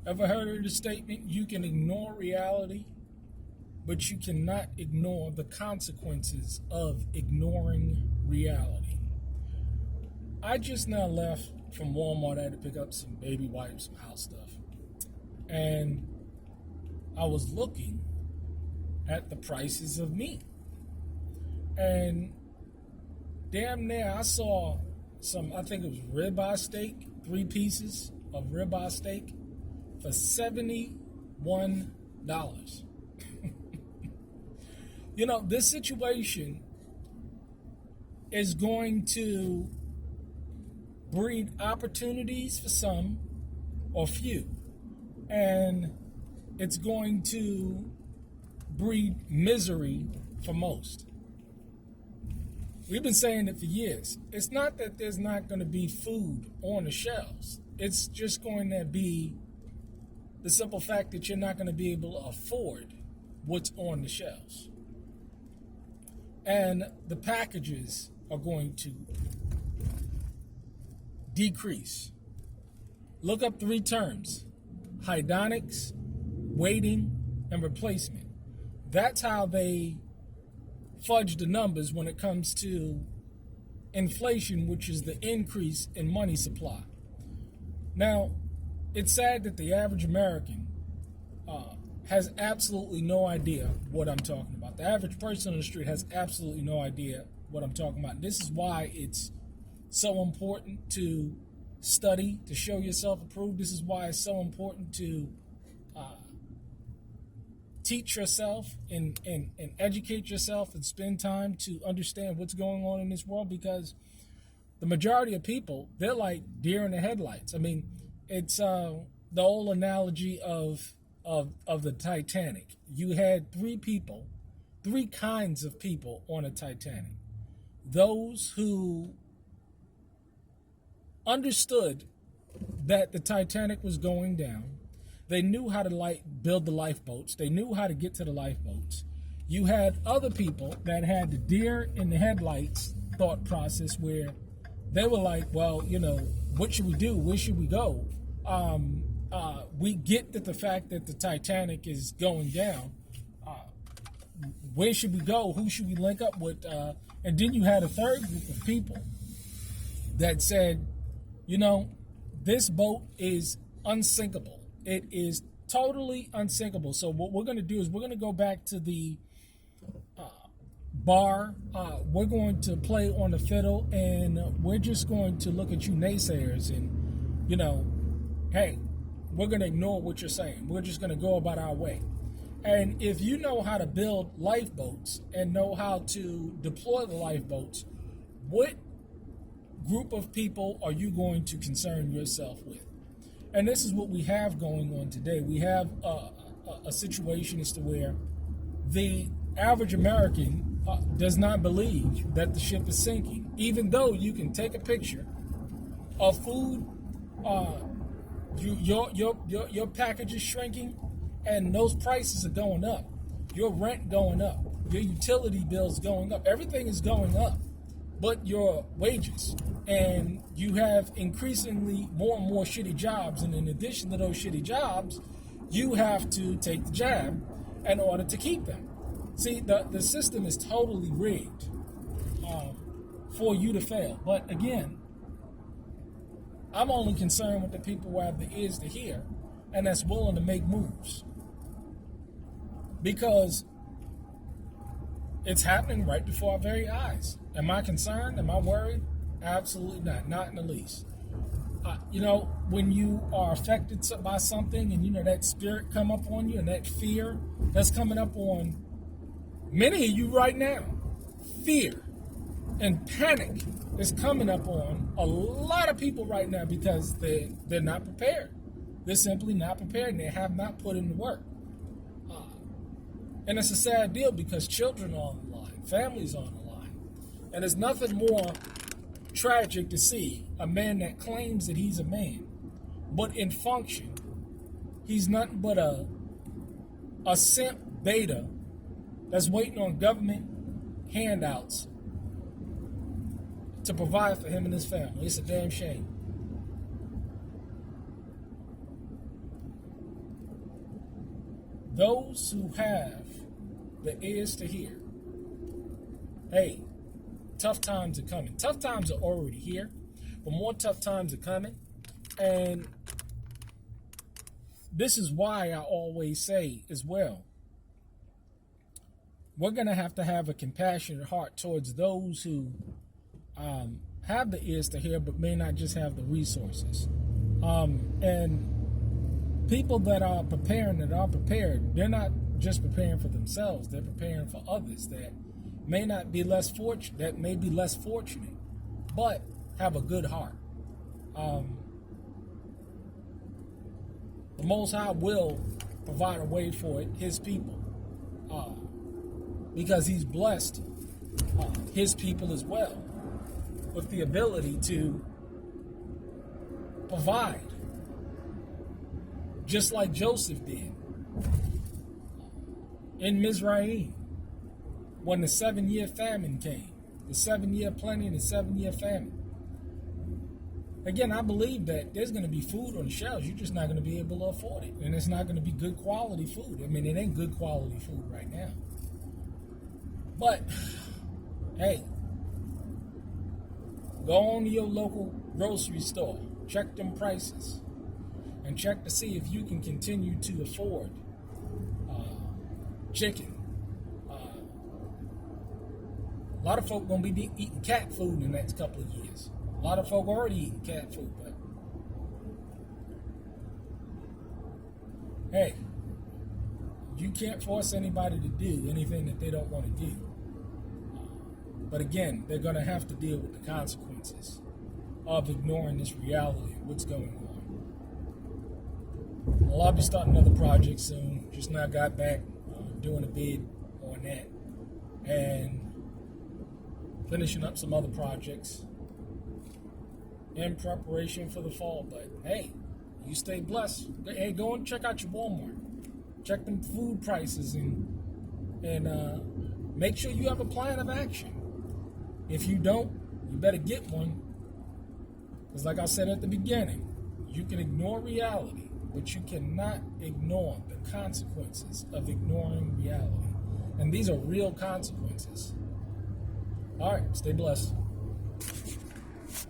Ever heard of the statement, you can ignore reality, but you cannot ignore the consequences of ignoring reality? I just now left from Walmart. I had to pick up some baby wipes, some house stuff. And I was looking at the prices of meat. And damn near I saw some, I think it was ribeye steak, 3 pieces of ribeye steak for $71. You know, this situation is going to breed opportunities for some or few, and it's going to breed misery for most. We've been saying it for years. It's not that there's not going to be food on the shelves. It's just going to be the simple fact that you're not going to be able to afford what's on the shelves. And the packages are going to decrease. Look up 3 terms: hedonics, waiting, and replacement. That's how they fudge the numbers when it comes to inflation, which is the increase in money supply. Now, it's sad that the average American has absolutely no idea what I'm talking about. The average person on the street has absolutely no idea what I'm talking about. This is why it's so important to study, to show yourself approved. This is why it's so important to teach yourself and educate yourself and spend time to understand what's going on in this world, because the majority of people, they're like deer in the headlights. I mean, it's the old analogy of the Titanic. You had 3 kinds of people on a Titanic. Those who understood that the Titanic was going down. They knew how to build the lifeboats. They knew how to get to the lifeboats. You had other people that had the deer in the headlights thought process, where they were like, well, you know, what should we do? Where should we go? We get that the fact that the Titanic is going down. Where should we go? Who should we link up with? And then you had a third group of people that said, you know, this boat is unsinkable. It is totally unsinkable. So what we're going to do is we're going to go back to the bar. We're going to play on the fiddle, and we're just going to look at you naysayers and, you know, hey, we're going to ignore what you're saying. We're just going to go about our way. And if you know how to build lifeboats and know how to deploy the lifeboats, what group of people are you going to concern yourself with? And this is what we have going on today. We have a situation as to where the average American does not believe that the ship is sinking, even though you can take a picture of food, your package is shrinking, and those prices are going up. Your rent going up, your utility bills going up. Everything is going up, but your wages. And you have increasingly more and more shitty jobs. And in addition to those shitty jobs, you have to take the jab in order to keep them. See, the system is totally rigged for you to fail. But again, I'm only concerned with the people who have the ears to hear and that's willing to make moves. Because it's happening right before our very eyes. Am I concerned? Am I worried? Absolutely not. Not in the least. You know, when you are affected by something and, you know, that spirit come up on you and that fear that's coming up on many of you right now, fear and panic is coming up on a lot of people right now because they're not prepared. They're simply not prepared, and they have not put in the work. And it's a sad deal because children are on the line, families are on the line. And there's nothing more tragic to see a man that claims that he's a man, but in function, he's nothing but a simp beta that's waiting on government handouts to provide for him and his family. It's a damn shame. those who have the ears to hear, hey, tough times are coming. Tough times are already here, but more tough times are coming. And this is why I always say as well, we're going to have a compassionate heart towards those who have the ears to hear, but may not just have the resources. And people that are prepared, they're not just preparing for themselves, they're preparing for others that may be less fortunate, but have a good heart. The Most High will provide a way for his people, because he's blessed his people as well with the ability to provide, just like Joseph did in Mizraim when the 7-year famine came, the 7-year plenty and the 7-year famine. Again, I believe that there's going to be food on the shelves. You're just not going to be able to afford it. And it's not going to be good quality food. I mean, it ain't good quality food right now. But, hey, go on to your local grocery store. Check them prices. And check to see if you can continue to afford chicken. A lot of folk going to be eating cat food in the next couple of years. A lot of folk already eating cat food, but hey, you can't force anybody to do anything that they don't want to do. But again, they're going to have to deal with the consequences of ignoring this reality of what's going on. Well, I'll be starting another project soon. Just now got back doing a bid on that and finishing up some other projects in preparation for the fall. But hey, you stay blessed. Hey, go and check out your Walmart. Check them food prices and make sure you have a plan of action. If you don't, you better get one. Because like I said at the beginning, you can ignore reality, but you cannot ignore the consequences of ignoring reality. And these are real consequences. All right, stay blessed.